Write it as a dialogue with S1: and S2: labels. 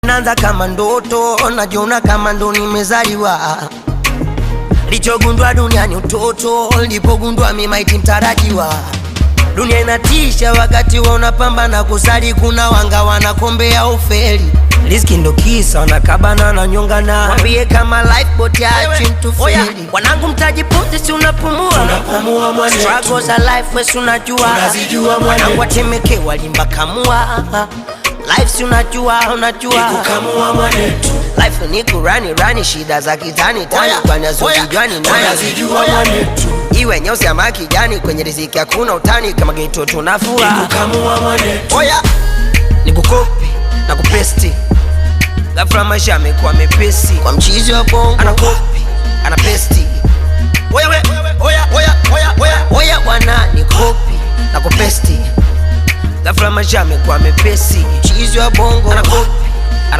S1: Naanza kama ndoto, najiona kama ndo nimezaliwa. Lichogundua duniani utoto, lipogundua mimi maiti mtarajiwa. Dunia inatisha wakati wa unapambana kusali, kuna wanga wanakombea ufeli. Riziki ndo kisa wanakabana na nyongana, wambie kama lifeboat ya chintu feli. Wanangu mtajipunzi si unapumua, tunapumua mwane tu. Struggles za life we si unajua, unazijua mwane tu. Wanangu watemeke walimba kamua, life si unajua, unajua nikukamua mwane tu. Life ni kurani shida za kitani tani, kwani azojijwani nani unazijua mwane tu. Iwe nyeusi ama kijani, kwenye riziki hakuna utani, kama geto tunafua nikukamua mwane tu. Oya nikukopi na kupesti, ghafla maisha yamekuwa mepesi. Kwa mchizi wa bongo anakopi, anapesti. Oya wana nikopi na kupesti, ghafla maisha yamekuwa mepesi. Mchizi wa bongo anakopi,